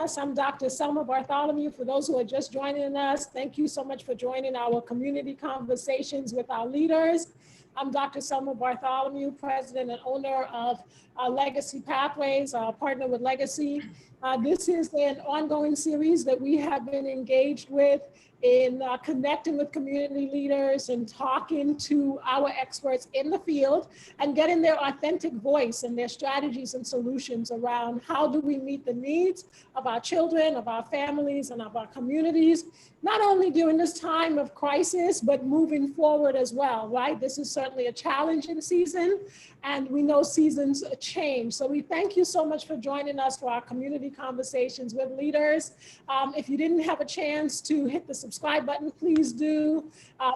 I'm Dr. Selma Bartholomew. For those who are just joining us, thank you so much for joining our community conversations with our leaders. I'm Dr. Selma Bartholomew, president and owner of Legacy Pathways, partner with Legacy. This is an ongoing series that we have been engaged with in connecting with community leaders and talking to our experts in the field and getting their authentic voice and their strategies and solutions around how do we meet the needs of our children, of our families, and of our communities, not only during this time of crisis, but moving forward as well, right? This is certainly a challenging season, and we know seasons change. So we thank you so much for joining us for our community conversations with leaders. If you didn't have a chance to hit the subscribe button, please do.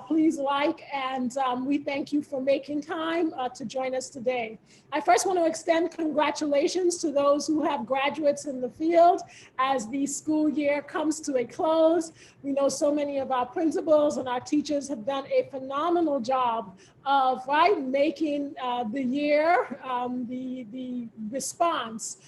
Please like, and we thank you for making time to join us today. I first want to extend congratulations to those who have graduates in the field as the school year comes to a close. We know so many of our principals and our teachers have done a phenomenal job of making the year, the response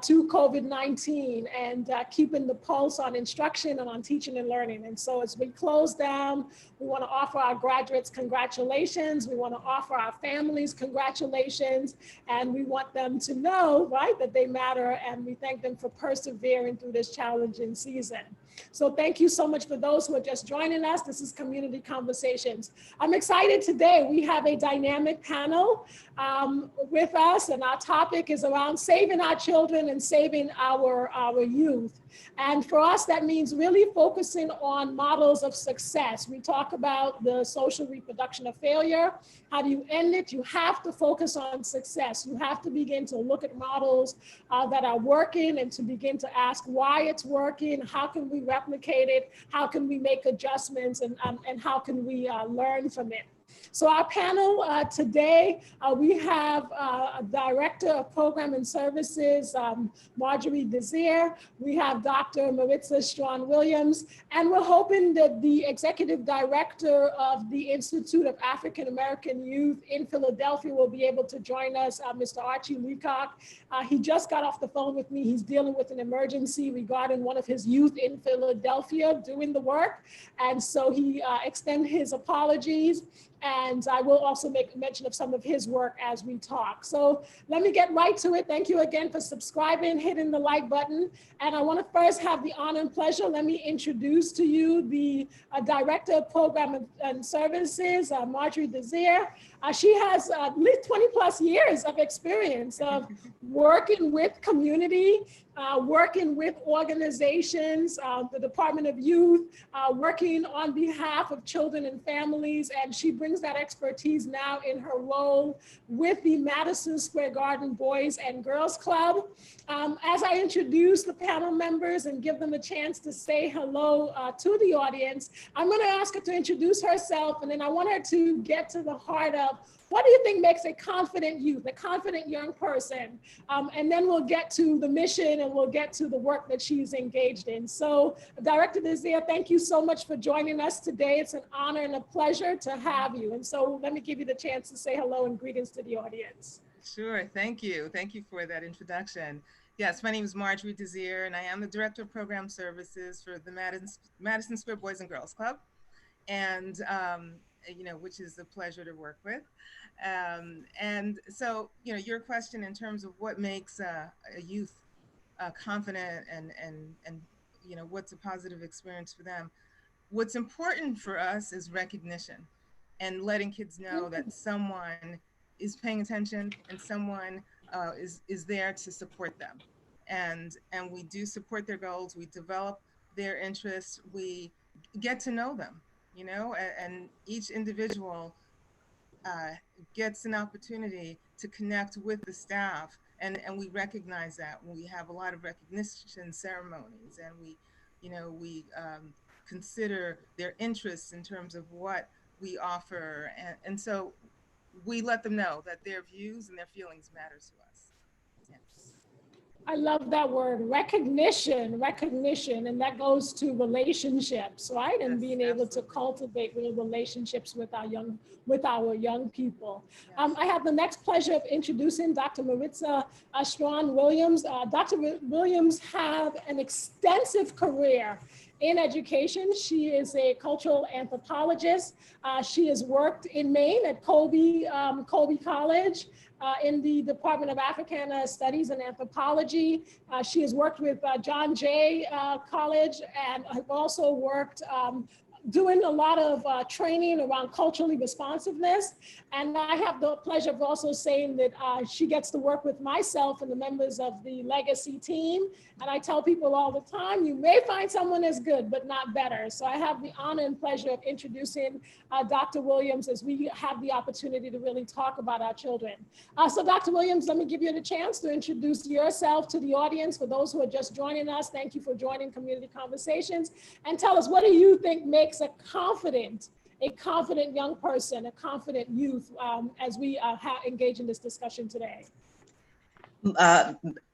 to COVID-19 and keeping the pulse on instruction and on teaching and learning. And so as we close down, we want to offer our graduates congratulations. We want to offer our families congratulations, and we want them to know, that they matter, and we thank them for persevering through this challenging season. So thank you so much for those who are just joining us. This is Community Conversations. I'm excited today. We have a dynamic panel with us, and our topic is around saving our children and saving our youth. And for us, that means really focusing on models of success. We talk about the social reproduction of failure. How do you end it? You have to focus on success. You have to begin to look at models that are working and to begin to ask why it's working, how can we replicate it, how can we make adjustments, and how can we learn from it. So our panel today, we have a Director of Program and Services, Marjorie Jazeera. We have Dr. Maritza Strawn-Williams, and we're hoping that the Executive Director of the Institute of African American Youth in Philadelphia will be able to join us, Mr. Archie Leacock. He just got off the phone with me. He's dealing with an emergency regarding one of his youth in Philadelphia doing the work. And so he extends his apologies. And I will also make mention of some of his work as we talk. So let me get right to it. Thank you again for subscribing, hitting the like button. And I want to first have the honor and pleasure. Let me introduce to you the Director of Program and Services, Marjorie Jazeera. She has at least 20 plus years of experience of working with community, working with organizations, the Department of Youth, working on behalf of children and families, and she brings that expertise now in her role with the Madison Square Garden Boys and Girls Club. As I introduce the panel members and give them a chance to say hello to the audience, I'm going to ask her to introduce herself, and then I want her to get to the heart of what do you think makes a confident youth, a confident young person? And then we'll get to the mission and we'll get to the work that she's engaged in. So Director Jazeera, thank you so much for joining us today. It's an honor and a pleasure to have you. And so let me give you the chance to say hello and greetings to the audience. Sure, thank you. Thank you for that introduction. Yes, my name is Marjorie Jazeera, and I am the Director of Program Services for the Madison Square Boys and Girls Club, and which is a pleasure to work with. And so, your question in terms of what makes a youth confident and what's a positive experience for them. What's important for us is recognition and letting kids know that someone is paying attention and someone is there to support them. And we do support their goals. We develop their interests. We get to know them, and each individual gets an opportunity to connect with the staff. And we recognize that when we have a lot of recognition ceremonies, and we consider their interests in terms of what we offer. And so we let them know that their views and their feelings matter to us. Yeah. I love that word, recognition, recognition, and that goes to relationships, right? And Yes, being able to absolutely. cultivate real relationships with our young people. Yes. I have the next pleasure of introducing Dr. Maritza Strawn Williams. Dr. Williams have an extensive career in education. She is a cultural anthropologist. She has worked in Maine at Colby College in the Department of Africana Studies and Anthropology. She has worked with John Jay College and have also worked doing a lot of training around culturally responsiveness. And I have the pleasure of also saying that she gets to work with myself and the members of the Legacy team. And I tell people all the time, you may find someone as good, but not better. So I have the honor and pleasure of introducing Dr. Williams as we have the opportunity to really talk about our children. So Dr. Williams, let me give you the chance to introduce yourself to the audience. For those who are just joining us, thank you for joining Community Conversations. And tell us, what do you think makes a confident young person, a confident youth, as we engage in this discussion today?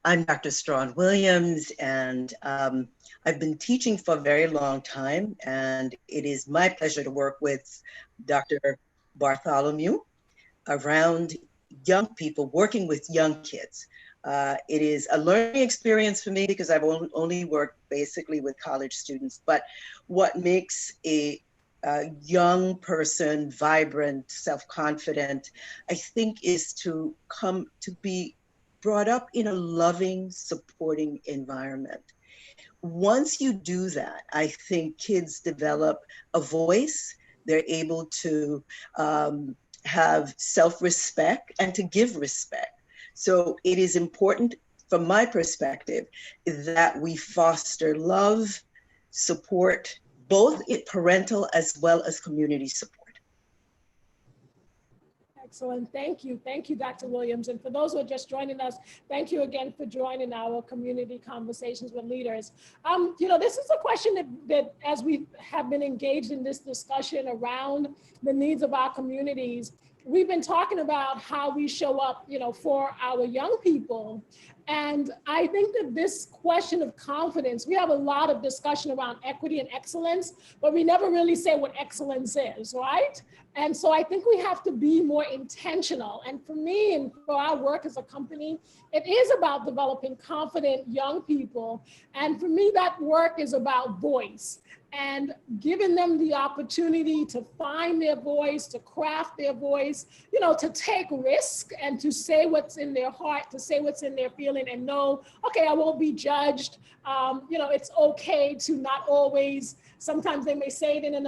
I'm Dr. Strawn Williams, and I've been teaching for a very long time, and it is my pleasure to work with Dr. Bartholomew around young people, working with young kids. It is a learning experience for me because I've only worked basically with college students, but what makes a young person vibrant, self-confident, I think, is to come to be brought up in a loving, supporting environment. Once you do that, I think kids develop a voice. They're able to have self-respect and to give respect. So it is important, from my perspective, that we foster love, support, both parental as well as community support. Excellent. Thank you. Thank you, Dr. Williams. And for those who are just joining us, thank you again for joining our Community Conversations with Leaders. This is a question that as we have been engaged in this discussion around the needs of our communities, we've been talking about how we show up, for our young people. And I think that this question of confidence, we have a lot of discussion around equity and excellence, but we never really say what excellence is, right? And so I think we have to be more intentional. And for me and for our work as a company, it is about developing confident young people. And for me, that work is about voice and giving them the opportunity to find their voice, to craft their voice, to take risk and to say what's in their heart, to say what's in their feeling and know, okay, I won't be judged. It's okay to not always, sometimes they may say it in an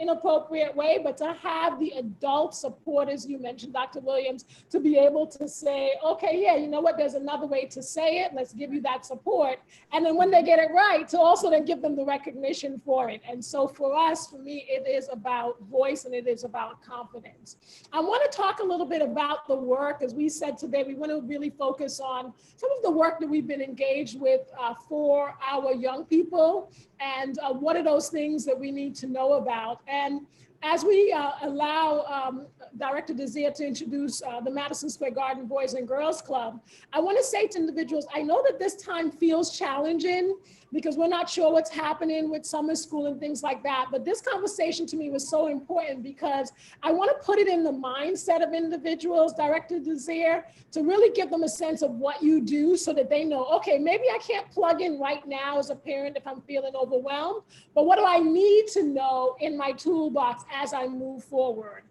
inappropriate way, but to have the adult support, as you mentioned, Dr. Williams, to be able to say, okay, yeah, you know what, there's another way to say it. Let's give you that support. And then when they get it right, to also then give them the recognition for it. And so for us, for me, it is about voice and it is about confidence. I want to talk a little bit about the work. As we said today, we want to really focus on some of the work that we've been engaged with for our young people and what are those things that we need to know about. And as we allow Director Jazeera to introduce the Madison Square Garden Boys and Girls Club, I want to say to individuals, I know that this time feels challenging because we're not sure what's happening with summer school and things like that. But this conversation to me was so important because I want to put it in the mindset of individuals, Director Jazeera, to really give them a sense of what you do so that they know, okay, maybe I can't plug in right now as a parent if I'm feeling overwhelmed, but what do I need to know in my toolbox as I move forward?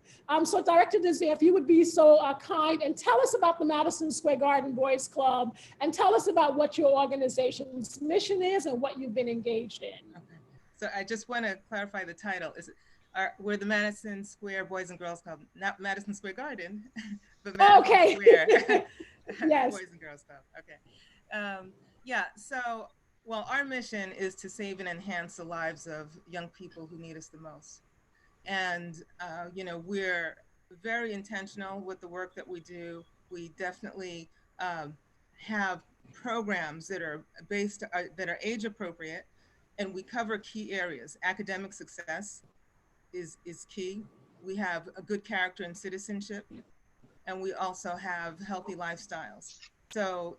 So Director Jazeera, if you would be so kind and tell us about the Madison Square Garden Boys Club and tell us about what your organization's mission is and what you've been engaged in. Okay. So I just want to clarify the title. We're the Madison Square Boys and Girls Club, not Madison Square Garden, but Madison Square Yes. Boys and Girls Club. Okay. Well, our mission is to save and enhance the lives of young people who need us the most. And, we're very intentional with the work that we do. We definitely have programs that are that are age appropriate, and we cover key areas. Academic success is key. We have a good character and citizenship, and we also have healthy lifestyles. So,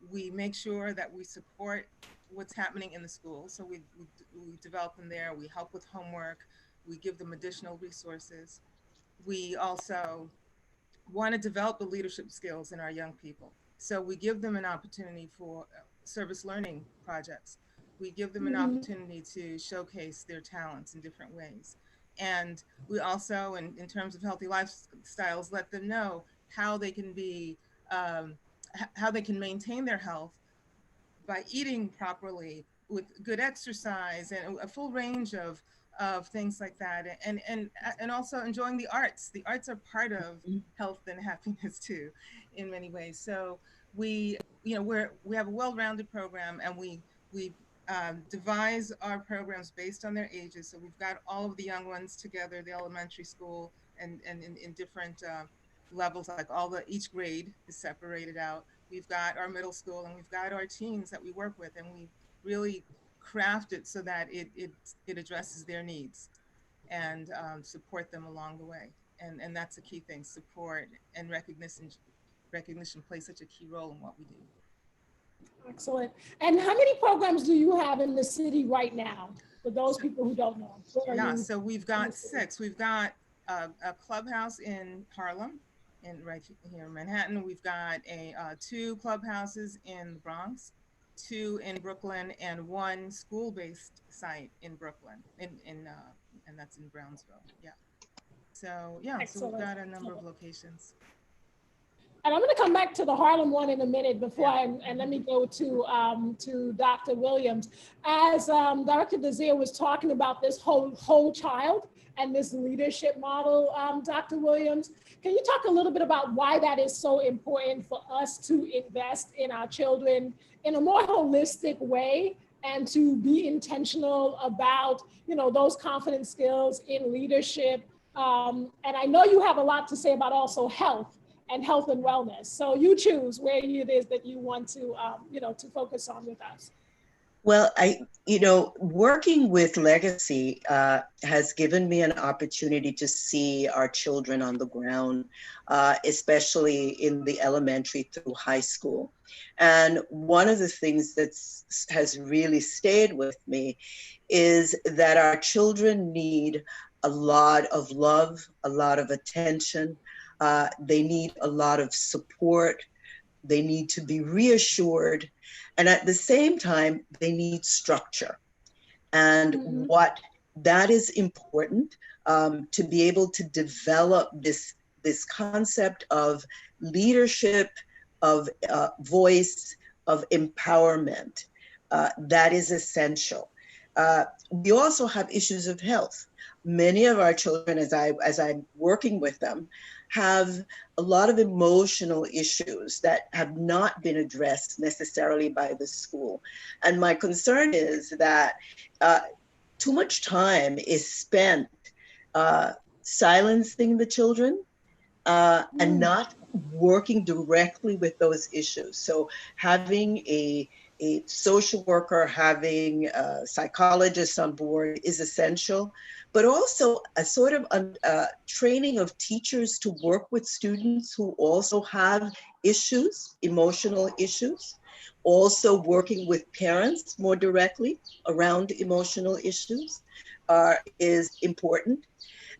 we make sure that we support what's happening in the school. So we develop them there. We help with homework. We give them additional resources. We also want to develop the leadership skills in our young people. So we give them an opportunity for service learning projects. We give them an Mhm. opportunity to showcase their talents in different ways. And we also, in terms of healthy lifestyles, let them know how they can be, how they can maintain their health by eating properly with good exercise and a full range of things like that, and also enjoying the arts. The arts are part of health and happiness too, in many ways. So we have a well-rounded program, and we devise our programs based on their ages. So we've got all of the young ones together, the elementary school, and in different levels, like each grade is separated out. We've got our middle school, and we've got our teens that we work with, and we really craft it so that it addresses their needs, and support them along the way. And that's a key thing. Support and recognition plays such a key role in what we do. Excellent. And how many programs do you have in the city right now? For those people who don't know, where are Yeah, you? so we've got 6. We've got a clubhouse in Harlem, right here in Manhattan. We've got 2 clubhouses in the Bronx, 2 in Brooklyn, and 1 school-based site in Brooklyn, and that's in Brownsville. Yeah. So yeah, so we've Excellent. got a number of locations. And I'm going to come back to the Harlem one in a minute before Yeah. and let me go to Dr. Williams. As Dr. Jazeera was talking about this whole child and this leadership model, Dr. Williams, can you talk a little bit about why that is so important for us to invest in our children in a more holistic way and to be intentional about, those confidence skills in leadership? And I know you have a lot to say about also health and health and wellness. So you choose where it is that you want to focus on with us. Well, working with Legacy has given me an opportunity to see our children on the ground, especially in the elementary through high school. And one of the things that has really stayed with me is that our children need a lot of love, a lot of attention. They need a lot of support. They need to be reassured. And at the same time, they need structure. And what that is important to be able to develop this concept of leadership, of voice, of empowerment. That is essential. We also have issues of health. Many of our children, as I'm working with them, have a lot of emotional issues that have not been addressed necessarily by the school. And my concern is that too much time is spent silencing the children and not working directly with those issues. So having a social worker, having psychologists on board is essential, but also a sort of training of teachers to work with students who also have issues, emotional issues, also working with parents more directly around emotional issues is important.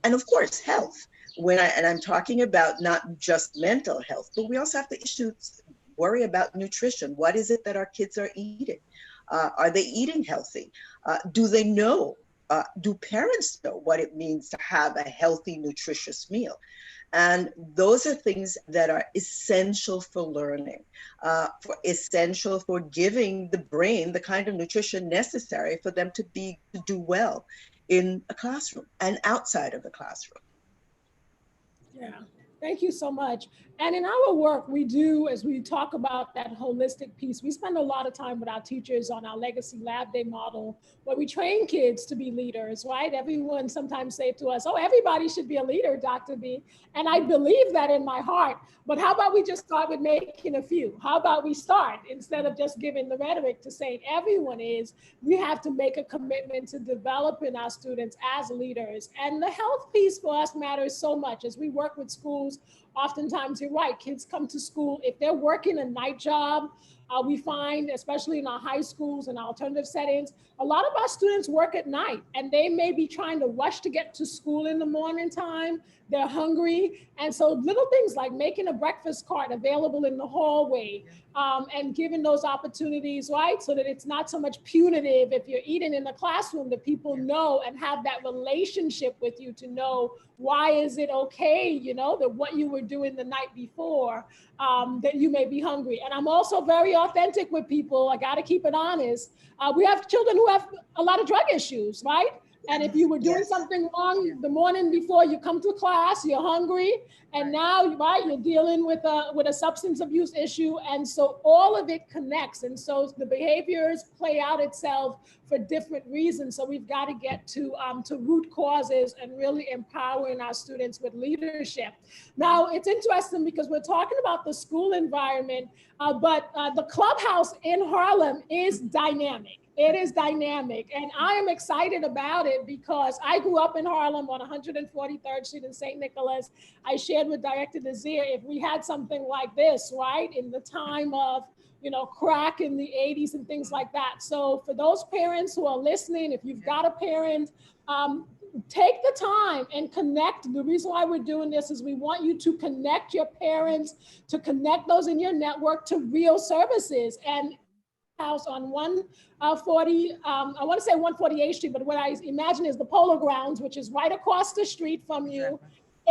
And of course, health. And I'm talking about not just mental health, but we also have to worry about nutrition. What is it that our kids are eating? Are they eating healthy? Do they know? Do parents know what it means to have a healthy, nutritious meal? And those are things that are essential for learning, essential for giving the brain the kind of nutrition necessary for them to do well in a classroom and outside of the classroom. Yeah, thank you so much. And in our work, we do, as we talk about that holistic piece, we spend a lot of time with our teachers on our Legacy Lab Day model, where we train kids to be leaders, right? Everyone sometimes say to us, oh, everybody should be a leader, Dr. B. And I believe that in my heart. But how about we just start with making a few? How about we start, instead of just giving the rhetoric, to saying everyone is, we have to make a commitment to developing our students as leaders. And the health piece for us matters so much as we work with schools oftentimes you're right, kids come to school, if they're working a night job, we find, especially in our high schools and alternative settings, a lot of our students work at night and they may be trying to rush to get to school in the morning time. They're hungry. And so little things like making a breakfast cart available in the hallway, and giving those opportunities, right? So that it's not so much punitive if you're eating in the classroom, that people know and have that relationship with you to know why is it okay, you know, that what you were doing the night before, that you may be hungry. And I'm also very authentic with people. I got to keep it honest. We have children who have a lot of drug issues, right? And if you were doing something wrong the morning before you come to class, you're hungry, and now, right, you're dealing with a substance abuse issue, and so all of it connects, and so the behaviors play out itself for different reasons. So we've got to get to root causes and really empowering our students with leadership. Now, it's interesting because we're talking about the school environment, but the clubhouse in Harlem is dynamic. It is dynamic, and I am excited about it because I grew up in Harlem on 143rd Street in St. Nicholas. I shared with Director Jazeera, if we had something like this, right, in the time of, you know, crack in the 80s and things like that. So for those parents who are listening, if you've got a parent, take the time and connect. The reason why we're doing this is we want you to connect your parents, to connect those in your network to real services. And house on 140, I want to say 148th Street, but what I imagine is the Polo Grounds, which is right across the street from you.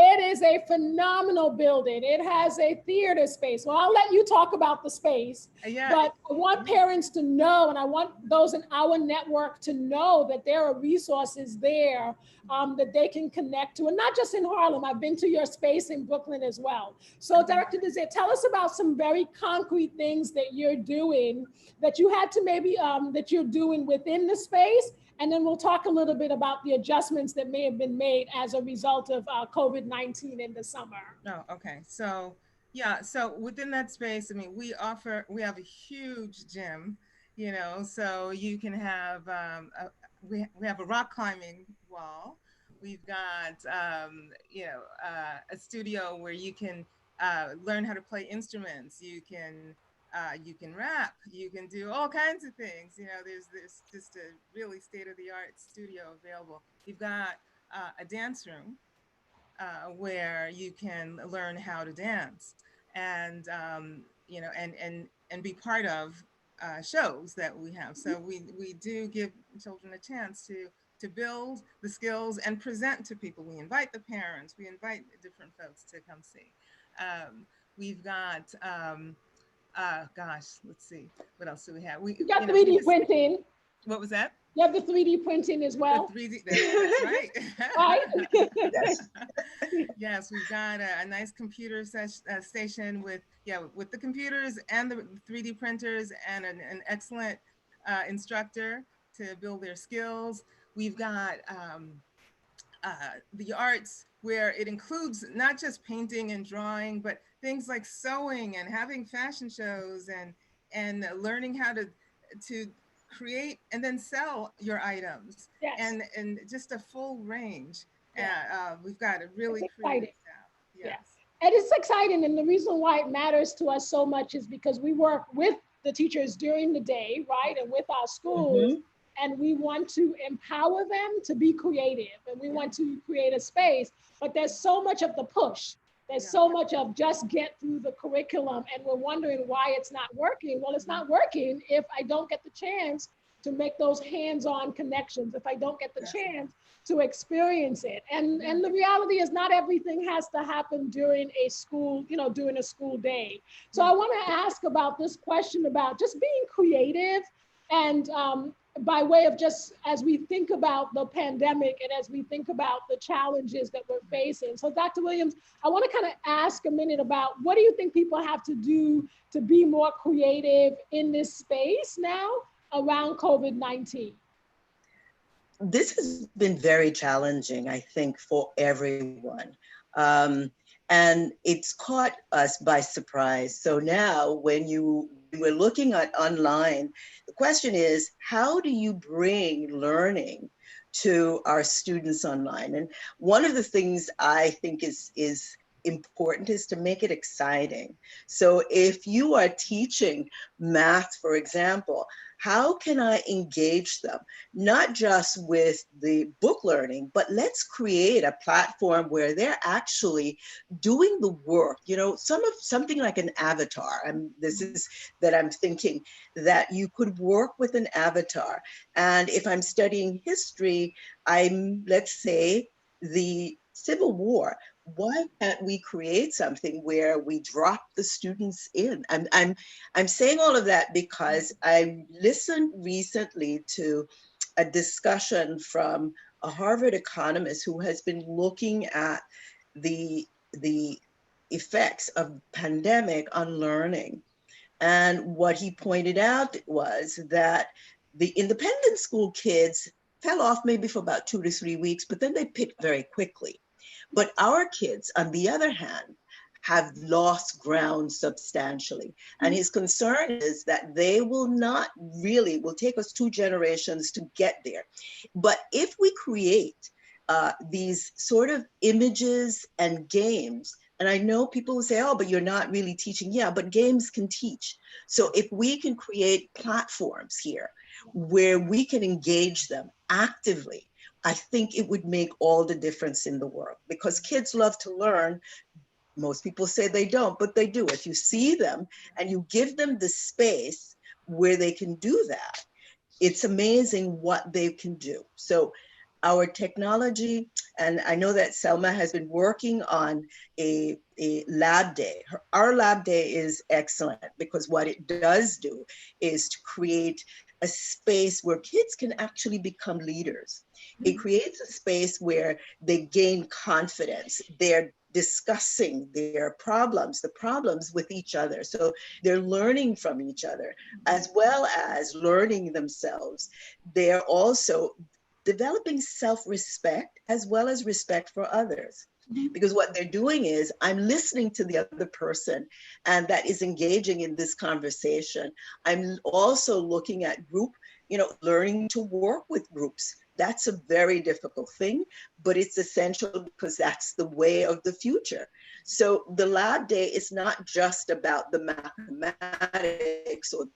It is a phenomenal building. It has a theater space. Well, I'll let you talk about the space, but I want parents to know, and I want those in our network to know that there are resources there that they can connect to, and not just in Harlem. I've been to your space in Brooklyn as well. So Director Jazeera, tell us about some very concrete things that you're doing, that you had to maybe, that you're doing within the space. And then we'll talk a little bit about the adjustments that may have been made as a result of COVID-19 in the summer. Oh, okay. So, yeah, so within that space, I mean, we have a huge gym, you know, so you can have, we have a rock climbing wall. We've got, you know, a studio where you can learn how to play instruments. You can rap, you can do all kinds of things. You know, there's just a really state-of-the-art studio available. We've got a dance room where you can learn how to dance, and you know, and be part of shows that we have. So we do give children a chance to build the skills and present to people. We invite the parents, we invite different folks to come see. We've got gosh, let's see, what else do we have? We got 3D printing. What was that? You have the 3D printing as well. The 3D, that's right. Right? Yes. Yes, we've got a nice computer station with the computers and the 3D printers, and an excellent instructor to build their skills. We've got the arts, where it includes not just painting and drawing, but things like sewing and having fashion shows, and learning how to create and then sell your items. Yes. And just a full range. We've got a really creative staff. Yes. And it's exciting, and the reason why it matters to us so much is because we work with the teachers during the day, right, and with our schools, and we want to empower them to be creative, and we want to create a space, but there's so much of the push. There's so much of just get through the curriculum, and we're wondering why it's not working. Well, it's not working if I don't get the chance to make those hands-on connections, if I don't get the chance to experience it. And the reality is not everything has to happen during a school, you know, during a school day. So I want to ask about this question about just being creative, and by way of just as we think about the pandemic and as we think about the challenges that we're facing. So Dr. Williams, I want to kind of ask a minute about what do you think people have to do to be more creative in this space now around COVID-19? This has been very challenging, I think, for everyone. And it's caught us by surprise. So now when we're looking at online, the question is, how do you bring learning to our students online? And one of the things I think is important is to make it exciting. So if you are teaching math, for example, how can I engage them? Not just with the book learning, but let's create a platform where they're actually doing the work. You know, something like an avatar. And this is that I'm thinking that you could work with an avatar. And if I'm studying history, let's say, the Civil War. Why can't we create something where we drop the students in? I'm saying all of that because I listened recently to a discussion from a Harvard economist who has been looking at the effects of pandemic on learning. And what he pointed out was that the independent school kids fell off maybe for about 2 to 3 weeks, but then they picked very quickly. But our kids, on the other hand, have lost ground substantially. And his concern is that they will not really, will take us 2 generations to get there. But if we create these sort of images and games, and I know people will say, oh, but you're not really teaching. Yeah, but games can teach. So if we can create platforms here where we can engage them actively, I think it would make all the difference in the world, because kids love to learn. Most people say they don't, but they do. If you see them and you give them the space where they can do that, it's amazing what they can do. So our technology, and I know that Selma has been working on a lab day. Our lab day is excellent because what it does do is to create a space where kids can actually become leaders. It creates a space where they gain confidence. They're discussing their problems, the problems with each other. So they're learning from each other, as well as learning themselves. They're also developing self-respect as well as respect for others. Because what they're doing is, I'm listening to the other person, and that is engaging in this conversation. I'm also looking at group, learning to work with groups. That's a very difficult thing, but it's essential because that's the way of the future. So the lab day is not just about the mathematics or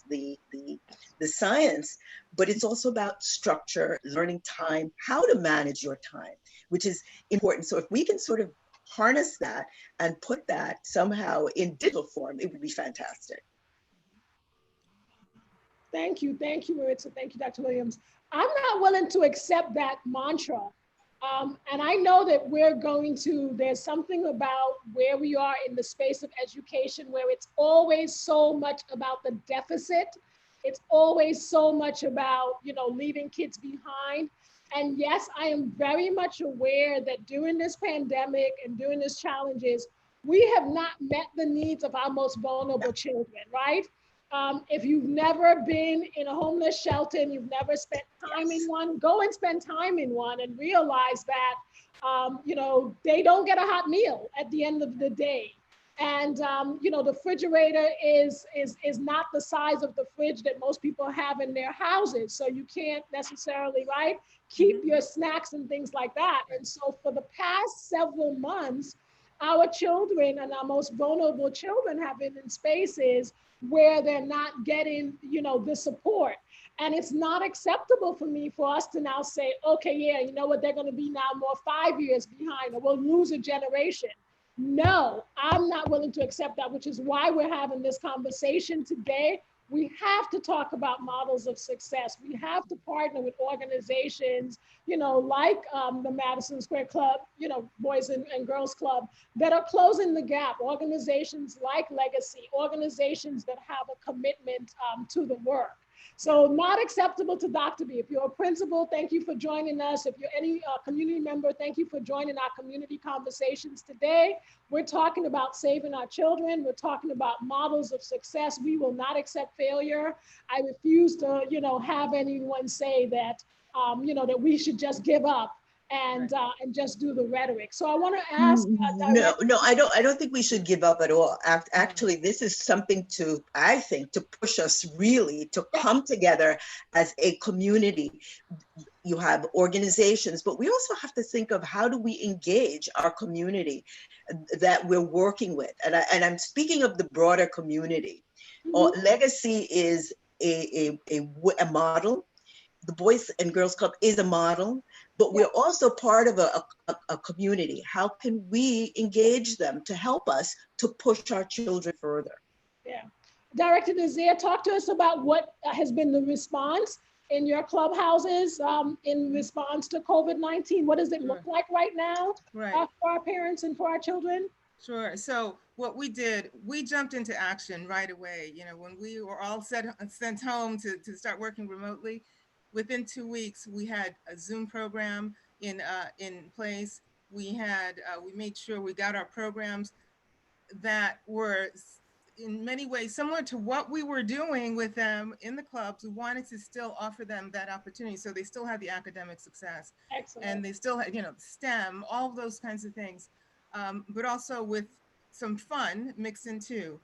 the science, but it's also about structure, learning time, how to manage your time, which is important. So if we can sort of harness that and put that somehow in digital form, it would be fantastic. Thank you, Maritza. Thank you, Dr. Williams. I'm not willing to accept that mantra. And I know that there's something about where we are in the space of education where it's always so much about the deficit. It's always so much about, leaving kids behind. And yes, I am very much aware that during this pandemic and during these challenges, we have not met the needs of our most vulnerable children, right? If you've never been in a homeless shelter and you've never spent time in one, go and spend time in one and realize that, they don't get a hot meal at the end of the day. And, the refrigerator is not the size of the fridge that most people have in their houses. So you can't necessarily, right, keep your snacks and things like that. And so for the past several months, our children and our most vulnerable children have been in spaces where they're not getting, the support. And it's not acceptable for me for us to now say, okay, yeah, you know what, they're going to be now more 5 years behind, or we'll lose a generation. No, I'm not willing to accept that, which is why we're having this conversation today. We have to talk about models of success. We have to partner with organizations, like the Madison Square Club, Boys and Girls Club, that are closing the gap. Organizations like Legacy, organizations that have a commitment to the work. So not acceptable to Dr. B. If you're a principal, thank you for joining us. If you're any community member, thank you for joining our community conversations today. We're talking about saving our children. We're talking about models of success. We will not accept failure. I refuse to, have anyone say that, that we should just give up and just do the rhetoric. So I want to ask. No, I don't think we should give up at all. Actually, this is something I think, to push us really to come together as a community. you have organizations, but we also have to think of how do we engage our community that we're working with. And I'm speaking of the broader community. Legacy is a model. The Boys and Girls Club is a model, but we're also part of a community. How can we engage them to help us to push our children further? Yeah. Director Jazeera, talk to us about what has been the response in your clubhouses in response to COVID-19. What does it look like right now for our parents and for our children? Sure. So what we did, we jumped into action right away. You know, when we were all sent home to start working remotely, within 2 weeks, we had a Zoom program in place. We made sure we got our programs that were in many ways similar to what we were doing with them in the clubs. We wanted to still offer them that opportunity, so they still had the academic success. Excellent. And they still had, STEM, all of those kinds of things, but also with some fun mixed in too.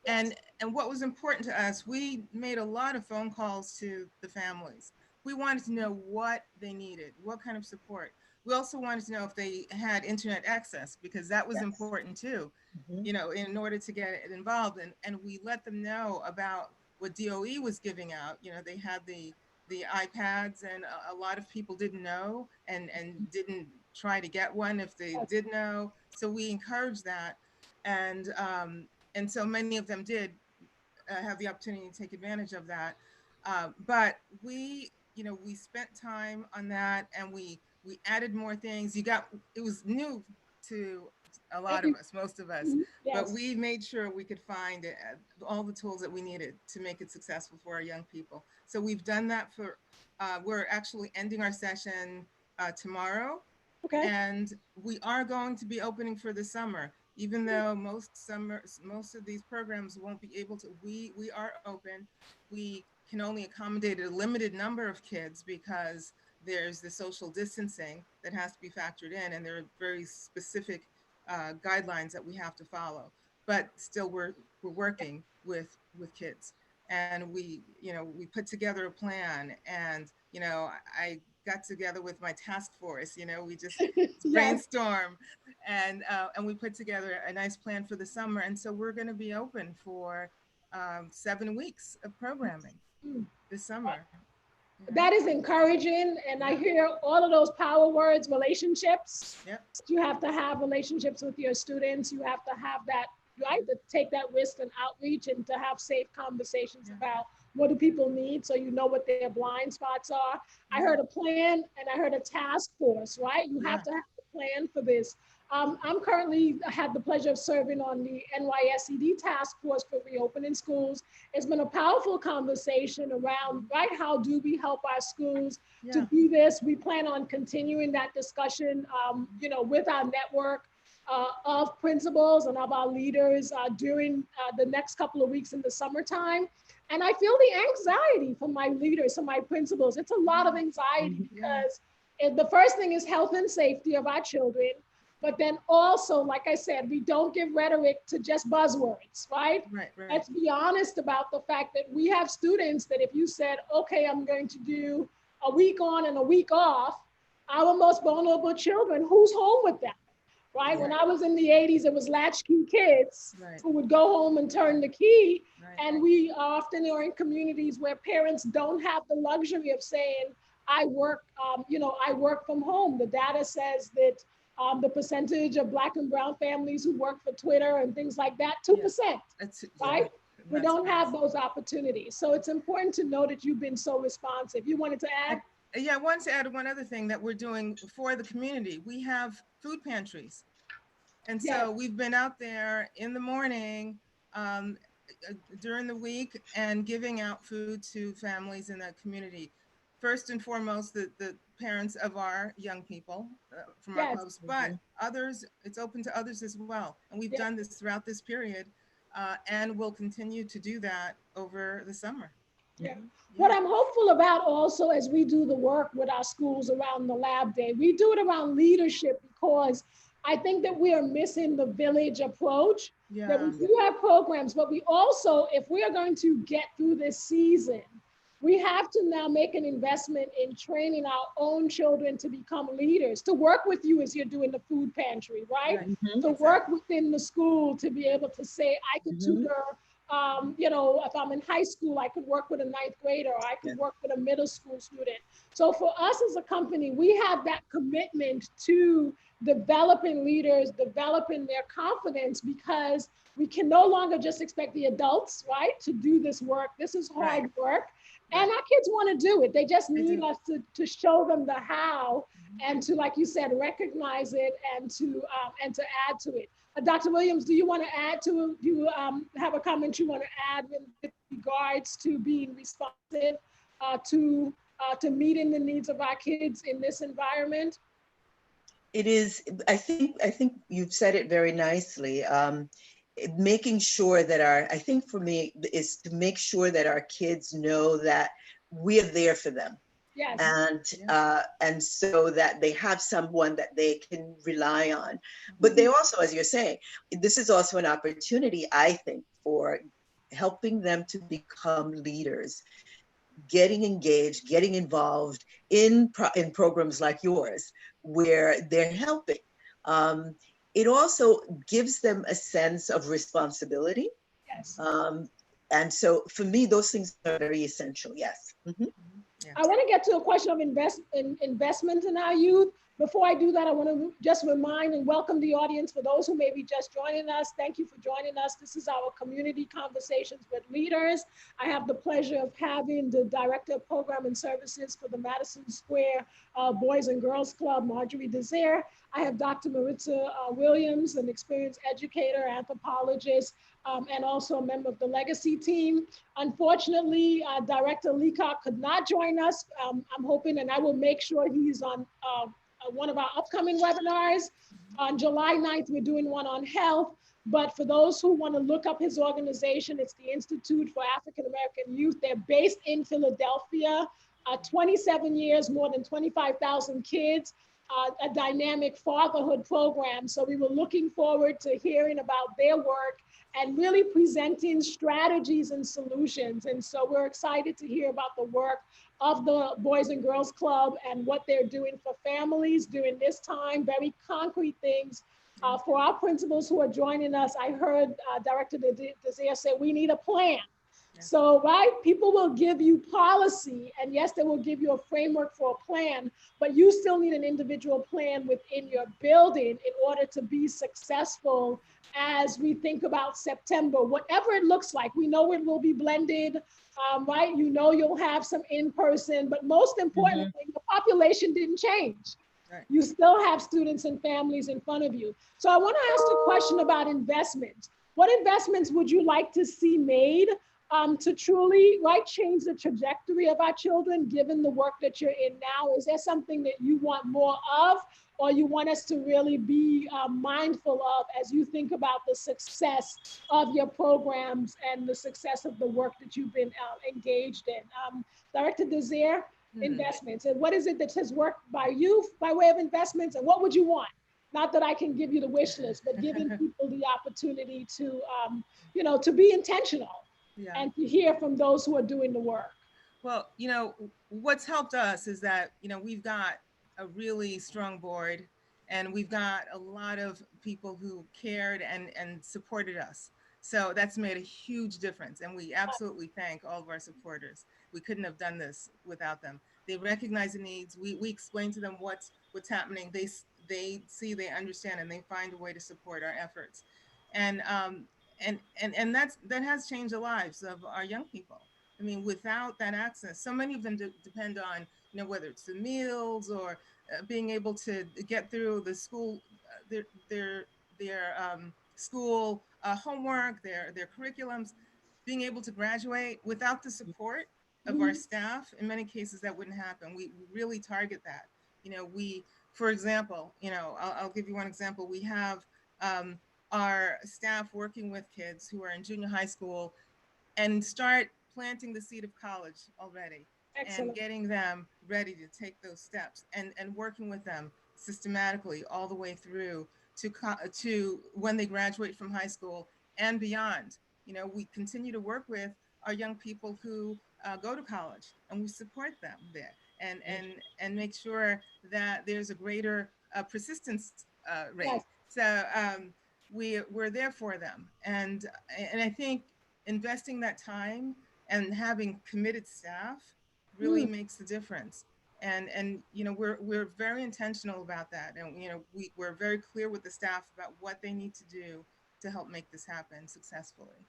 And what was important to us, we made a lot of phone calls to the families. We wanted to know what they needed, what kind of support. We also wanted to know if they had internet access, because that was important too, in order to get it involved. And we let them know about what DOE was giving out. They had the iPads, and a lot of people didn't know and didn't try to get one if they did know. So we encouraged that. And so many of them did have the opportunity to take advantage of that. But we spent time on that, and we added more things. It was new to a lot of us, most of us, but we made sure we could find all the tools that we needed to make it successful for our young people. So we've done that we're actually ending our session tomorrow. Okay. And we are going to be opening for the summer, even though most of these programs won't be able to. We are open. We can only accommodate a limited number of kids because there's the social distancing that has to be factored in, and there are very specific guidelines that we have to follow. But still, we're working with kids, and we put together a plan, and I got together with my task force. We just brainstorm, and we put together a nice plan for the summer. And so we're going to be open for 7 weeks of programming this summer. That is encouraging. And I hear all of those power words: relationships. Yep. You have to have relationships with your students. You have to have that, right? To take that risk and outreach, and to have safe conversations about what do people need, so you know what their blind spots are. I heard a plan, and I heard a task force, right? You have to have a plan for this. I'm currently had the pleasure of serving on the NYSED task force for reopening schools. It's been a powerful conversation around, right, how do we help our schools to do this? We plan on continuing that discussion, with our network of principals and of our leaders during the next couple of weeks in the summertime. And I feel the anxiety from my leaders and my principals. It's a lot of anxiety because the first thing is health and safety of our children. But then also, like I said, we don't give rhetoric to just buzzwords, right? Right. Let's be honest about the fact that we have students that if you said, okay, I'm going to do a week on and a week off, our most vulnerable children, who's home with them, right? When I was in the 80s, it was latchkey kids who would go home and turn the key. And we often are in communities where parents don't have the luxury of saying, I work from home. The data says that the percentage of Black and brown families who work for Twitter and things like that, 2%, right? We don't have those opportunities. So it's important to know that you've been so responsive. You wanted to add? I wanted to add one other thing that we're doing for the community. We have food pantries. And so we've been out there in the morning, during the week, and giving out food to families in the community. First and foremost, the parents of our young people from our clubs, but others, it's open to others as well. And we've done this throughout this period, and we'll continue to do that over the summer. What I'm hopeful about also as we do the work with our schools around the lab day, we do it around leadership, because I think that we are missing the village approach. That we do have programs, but we also, if we are going to get through this season, we have to now make an investment in training our own children to become leaders, to work with you as you're doing the food pantry, right? Right. Mhm. To work within the school to be able to say, I could Mhm. tutor, you know, if I'm in high school, I could work with a ninth grader, or I Yeah. could work with a middle school student. So for us as a company, we have that commitment to developing leaders, developing their confidence, because we can no longer just expect the adults, right, to do this work. This is hard work. And Right. our kids want to do it. They just They need do. us to show them the how, and to, like you said, recognize it, and to add to it. Dr. Williams, do you want to add to, do you have a comment you want to add with regards to being responsive to meeting the needs of our kids in this environment? It is, I think you've said it very nicely. Making sure that I think for me is to make sure that our kids know that we're there for them. Yes. And so that they have someone that they can rely on. But they also, as you're saying, this is also an opportunity, I think, for helping them to become leaders, getting engaged, getting involved in programs like yours, where they're helping. Um, it also gives them a sense of responsibility. Yes. And so for me, those things are very essential. Yes. Mhm. Yeah. I want to get to a question of investment in our youth. Before I do that, I want to just remind and welcome the audience. For those who may be just joining us, thank you for joining us. This is our community conversations with leaders. I have the pleasure of having the Director of Program and Services for the Madison Square Boys and Girls Club, Marjorie Jazeera. I have Dr. Maritza Williams, an experienced educator, anthropologist, and also a member of the legacy team. Unfortunately, Director Leacock could not join us. I'm hoping, and I will make sure he's on one of our upcoming webinars. On July 9th, we're doing one on health. But for those who want to look up his organization, it's the Institute for African American Youth. They're based in Philadelphia. 27 years, more than 25,000 kids. A dynamic fatherhood program. So we were looking forward to hearing about their work and really presenting strategies and solutions. And so we're excited to hear about the work of the Boys and Girls Club and what they're doing for families during this time, very concrete things. For our principals who are joining us, I heard Director Desir say, we need a plan. So, right, people will give you policy, and yes, they will give you a framework for a plan, but you still need an individual plan within your building in order to be successful as we think about September, whatever it looks like. We know it will be blended, right? You know, you'll have some in-person, but most importantly, the population didn't change. Right. You still have students and families in front of you. So I want to ask a question about investments. What investments would you like to see made to truly, right, change the trajectory of our children, given the work that you're in now? Is there something that you want more of, or you want us to really be mindful of as you think about the success of your programs and the success of the work that you've been engaged in? Director Desir, investments. And what is it that has worked by you by way of investments, and what would you want? Not that I can give you the wish list, but giving people the opportunity to, you know, to be intentional and to hear from those who are doing the work. Well, you know, what's helped us is that, you know, we've got a really strong board, and we've got a lot of people who cared and supported us. So that's made a huge difference. And we absolutely thank all of our supporters. We couldn't have done this without them. They recognize the needs. We explain to them what's happening. They see, they understand, and they find a way to support our efforts. And that has changed the lives of our young people. I mean, without that access, so many of them depend on, you know, whether it's the meals or being able to get through the school, their school homework, their curriculums, being able to graduate. Without the support of our staff, in many cases that wouldn't happen. We really target that. You know, for example, you know, I'll give you one example. We have our staff working with kids who are in junior high school and start planting the seed of college already. Excellent. And getting them ready to take those steps, and working with them systematically all the way through to when they graduate from high school and beyond. You know, we continue to work with are young people who go to college, and we support them there, and make sure that there's a greater persistence rate. Yes. So we're there for them, and I think investing that time and having committed staff really Mm. makes the difference. And you know, we're very intentional about that, and you know, we're very clear with the staff about what they need to do to help make this happen successfully.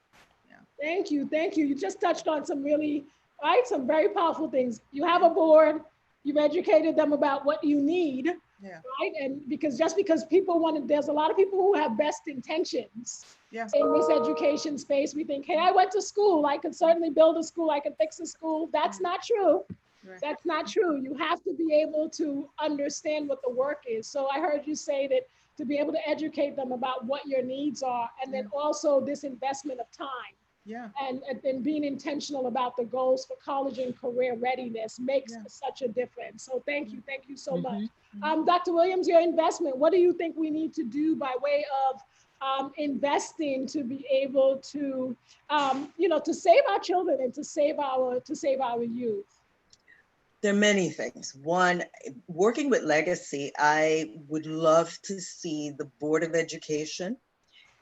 Yeah. Thank you. Thank you. You just touched on some really, right, some very powerful things. You have a board, you've educated them about what you need, Yeah. right? And because just because people want to, there's a lot of people who have best intentions Yeah. in this education space. We think, hey, I went to school, I could certainly build a school, I can fix a school. That's not true. Right. That's not true. You have to be able to understand what the work is. So I heard you say that to be able to educate them about what your needs are, and then also this investment of time. Yeah. And being intentional about the goals for college and career readiness makes such a difference. So thank you so much. Dr. Williams, your investment, what do you think we need to do by way of investing to be able to, you know, to save our children and to save our youth? There are many things. One, working with Legacy, I would love to see the Board of Education,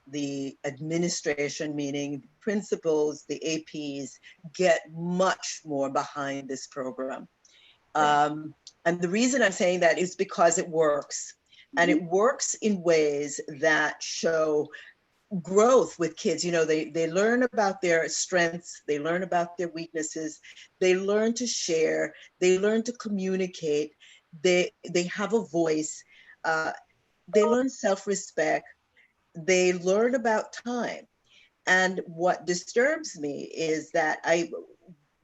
the administration, meaning principals, the APs, get much more behind this program. And the reason I'm saying that is because it works. And it works in ways that show growth with kids. You know, they learn about their strengths, they learn about their weaknesses, they learn to share, they learn to communicate, they have a voice, they learn self-respect, they learn about time. And what disturbs me is that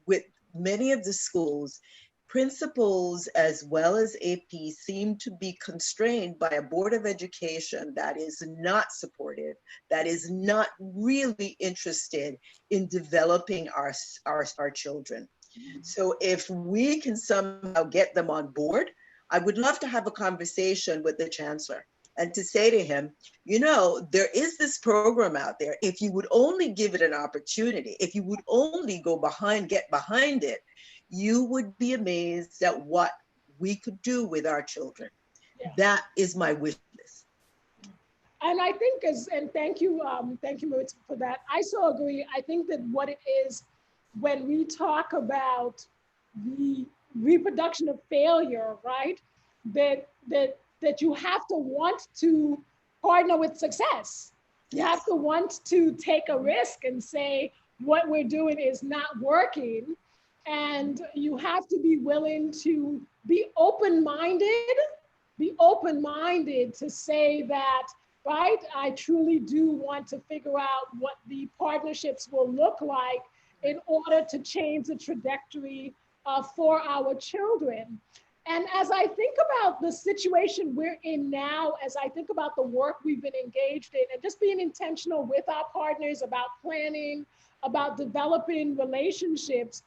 with many of the schools, principals as well as AP seem to be constrained by a board of education that is not supportive, that is not really interested in developing our children. So if we can somehow get them on board, I would love to have a conversation with the chancellor and to say to him, you know, there is this program out there. If you would only give it an opportunity, if you would only get behind it, you would be amazed at what we could do with our children. Yeah. That is my wish list. And I think and thank you, Maritza, for that. I so agree. I think that what it is, when we talk about the reproduction of failure, right? That you have to want to partner with success. You have to want to take a risk and say, what we're doing is not working. And you have to be willing to be open-minded to say that, right, I truly do want to figure out what the partnerships will look like in order to change the trajectory for our children. And as I think about the situation we're in now, as I think about the work we've been engaged in, and just being intentional with our partners about planning, about developing relationships,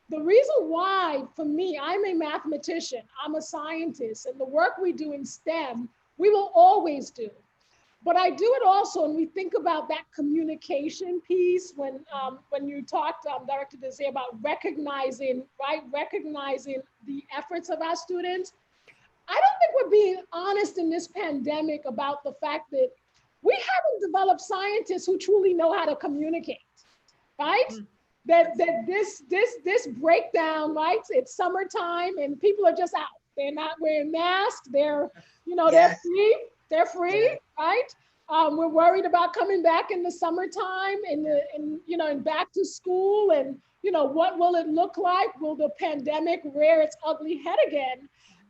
the reason why, for me, I'm a mathematician, I'm a scientist, and the work we do in STEM, we will always do. But I do it also, and we think about that communication piece when you talked, Director Jazeera, about recognizing the efforts of our students. I don't think we're being honest in this pandemic about the fact that we haven't developed scientists who truly know how to communicate, right? That this breakdown, right? It's summertime and people are just out. They're not wearing masks. They're they're free, right? We're worried about coming back in the summertime and back to school, and what will it look like? Will the pandemic rear its ugly head again?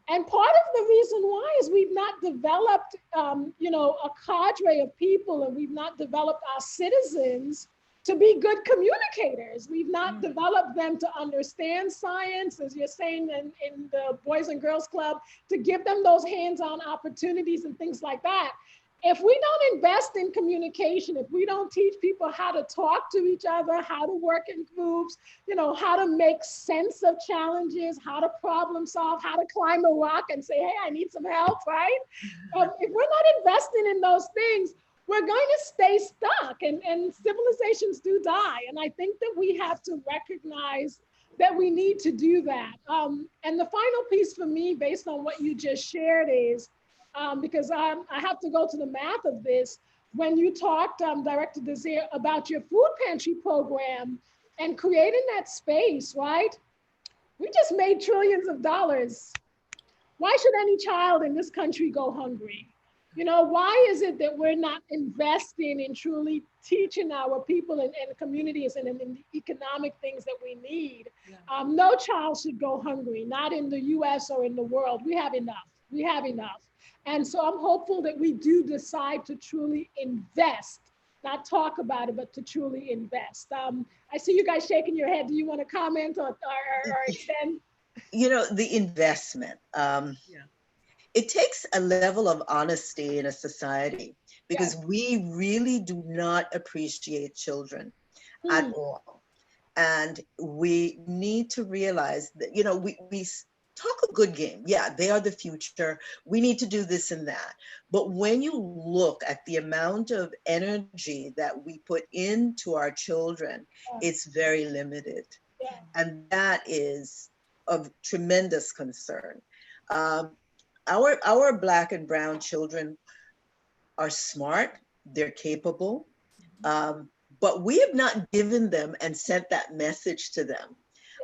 And part of the reason why is we've not developed a cadre of people, and we've not developed our citizens to be good communicators. We've not developed them to understand science, as you're saying in the Boys and Girls Club, to give them those hands-on opportunities and things like that. If we don't invest in communication, if we don't teach people how to talk to each other, how to work in groups, how to make sense of challenges, how to problem solve, how to climb a rock and say, hey, I need some help, right? If we're not investing in those things, we're going to stay stuck, and civilizations do die. And I think that we have to recognize that we need to do that. And the final piece for me, based on what you just shared, is because I have to go to the math of this. When you talked, Director Desir, about your food pantry program and creating that space, right? We just made trillions of dollars. Why should any child in this country go hungry? You know, why is it that we're not investing in truly teaching our people and communities and in the economic things that we need? Yeah. No child should go hungry, not in the US or in the world. We have enough. We have enough. And so I'm hopeful that we do decide to truly invest, not talk about it, but to truly invest. I see you guys shaking your head. Do you want to comment or extend? You know, the investment. Yeah. It takes a level of honesty in a society because Yes. we really do not appreciate children at Mm, all. And we need to realize that, you know, we talk a good game. Yeah, they are the future. We need to do this and that. But when you look at the amount of energy that we put into our children, yes. it's very limited. Yeah. And that is of tremendous concern. Um, our Black and brown children are smart, they're capable, um, but we have not given them and sent that message to them,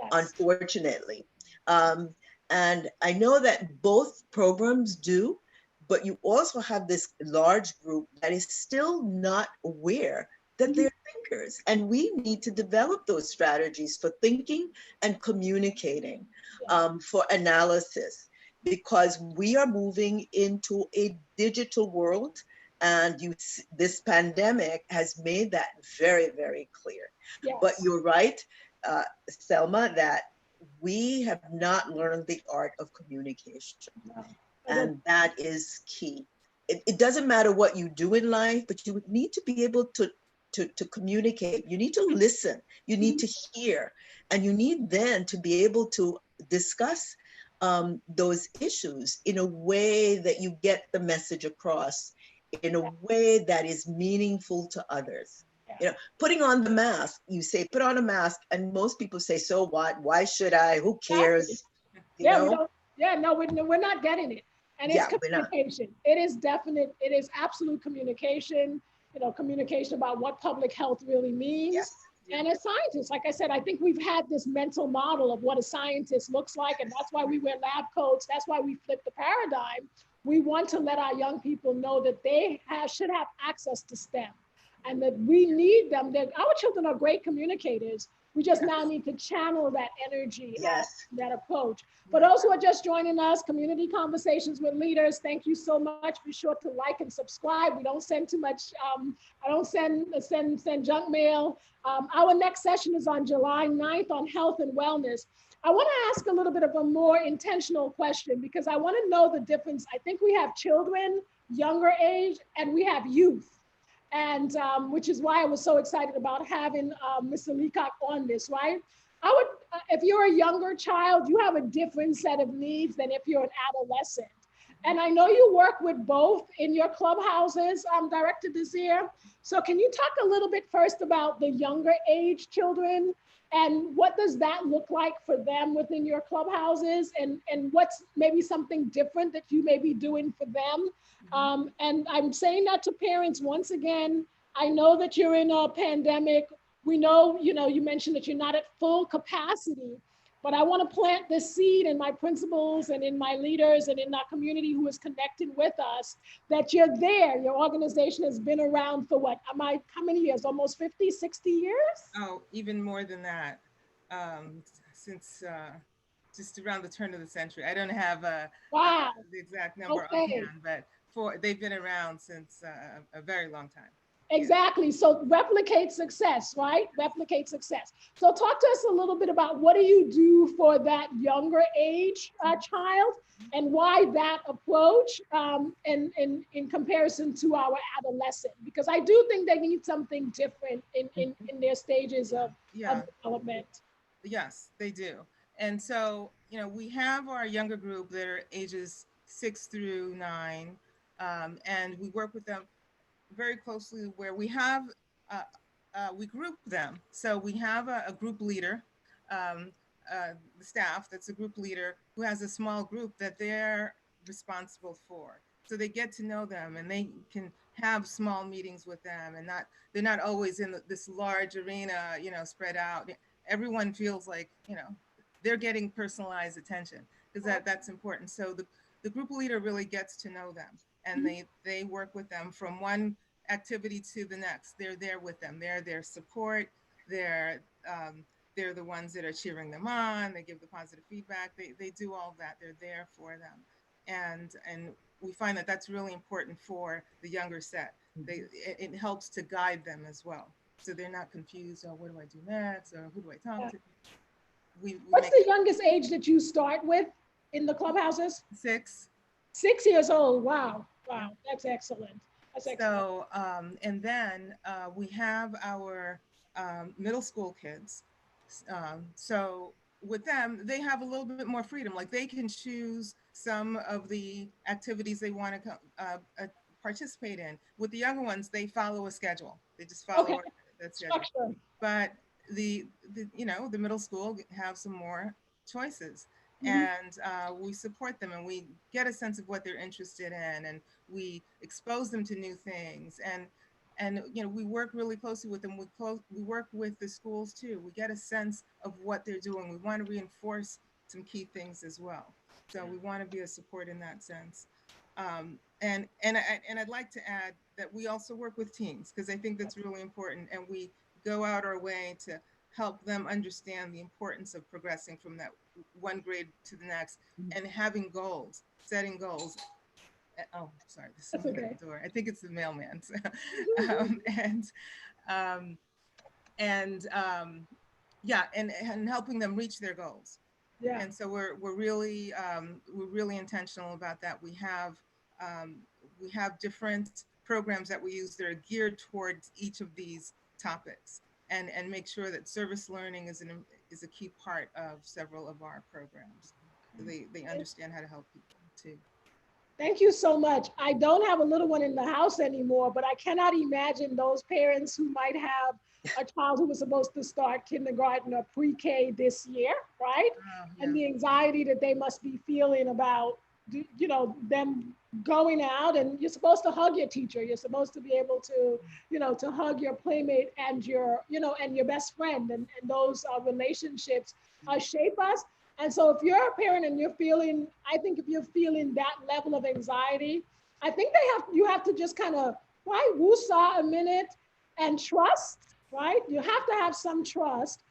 Yes. unfortunately. Um, and I know that both programs do, but you also have this large group that is still not aware that Mhm. they're thinkers. And we need to develop those strategies for thinking and communicating, Yeah. for analysis, because we are moving into a digital world. And this pandemic has made that very, very clear. But Yes. you're right, Selma, that we have not learned the art of communication. No. And that is key. It doesn't matter what you do in life, but you need to be able to communicate. You need to listen. You need to hear. And you need then to be able to discuss those issues in a way that you get the message across in a way that is meaningful to others. Yeah. You know, putting on the mask, you say, put on a mask, and most people say, so what? Why should I? Who Exactly. cares? You Yeah, we know? don't. Yeah, no, we're not getting it. And it's Yeah, we're not. communication. It is definite. It is absolute communication. You know, communication about what public health really means. Yes. Yeah. And as scientists, like I said, I think we've had this mental model of what a scientist looks like, and that's why we wear lab coats. That's why we flip the paradigm. We want to let our young people know that they should have access to STEM, and that we need them. That our children are great communicators. We just Yes. now need to channel that energy, Yes. that approach. For those who are just joining us, Community Conversations with Leaders, thank you so much. Be sure to like and subscribe. We don't send too much, I don't send junk mail. Our next session is on July 9th on health and wellness. I want to ask a little bit of a more intentional question because I want to know the difference. I think we have children, younger age, and we have youth. And which is why I was so excited about having Mr. Leacock on this, right? I would, if you're a younger child, you have a different set of needs than if you're an adolescent. And I know you work with both in your clubhouses, Director Desir. So can you talk a little bit first about the younger age children and what does that look like for them within your clubhouses and what's maybe something different that you may be doing for them? And I'm saying that to parents once again. I know that you're in a pandemic. We know, you mentioned that you're not at full capacity, but I want to plant this seed in my principals and in my leaders and in our community who is connected with us that you're there. Your organization has been around for what? How many years? Almost 50, 60 years? Oh, even more than that. Um, since just around the turn of the century. I don't have Wow. the exact number Okay. offhand, but they've been around since a very long time. Yeah. Exactly. So replicate success, right? Replicate success. So talk to us a little bit about what do you do for that younger age child and why that approach in comparison to our adolescent, because I do think they need something different in their stages of Yeah. development. Yes, they do. And so, we have our younger group that are ages 6 through 9, and we work with them very closely where uh, we group them. So we have a group leader, um, the staff that's a group leader who has a small group that they're responsible for. So they get to know them and they can have small meetings with them, and they're not always in this large arena, spread out. Everyone feels like, they're getting personalized attention because that's important. So the group leader really gets to know them, and they work with them from one activity to the next. They're there with them. They're their support. They're they're the ones that are cheering them on. They give the positive feedback. They do all that. They're there for them, and we find that that's really important for the younger set. It helps to guide them as well, so they're not confused. Oh, what do I do next? Or who do I talk to? We What's make the youngest age that you start with in the clubhouses? 6. 6 years old. Wow. Yeah. Wow. That's excellent. That's excellent. So, and then we have our middle school kids. So with them, they have a little bit more freedom. Like they can choose some of the activities they want to participate in. With the younger ones, they follow a schedule. They just follow Okay. that schedule. Structure. But the middle school have some more choices. Mhm. And we support them, and we get a sense of what they're interested in, and we expose them to new things, and we work really closely with them. We work with the schools too. We get a sense of what they're doing. We want to reinforce some key things as well. So we want to be a support in that sense. And I'd like to add that we also work with teens, because I think that's really important, and we go out our way to help them understand the importance of progressing from that one grade to the next, and having goals, setting goals. Oh, sorry, there's That's someone okay. at the door. I think it's the mailman. um, and um, yeah, and helping them reach their goals. Yeah. And so we're really intentional about that. Um, we have different programs that we use that are geared towards each of these topics, and make sure that service learning is a key part of several of our programs. So they understand how to help people too. Thank you so much. I don't have a little one in the house anymore, but I cannot imagine those parents who might have a child who was supposed to start kindergarten or pre-K this year, right? Yeah. And the anxiety that they must be feeling about, them going out, and you're supposed to hug your teacher. You're supposed to be able to, to hug your playmate and and your best friend, and those relationships shape us. And so if you're a parent and I think if you're feeling that level of anxiety, I think you have to just kind of, right, woosah a minute and trust, right? You have to have some trust.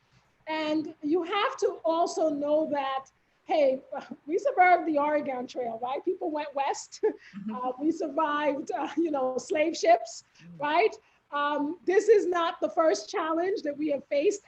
And you have to also know that, hey, we survived the Oregon Trail, right? People went west. We survived, slave ships, right? This is not the first challenge that we have faced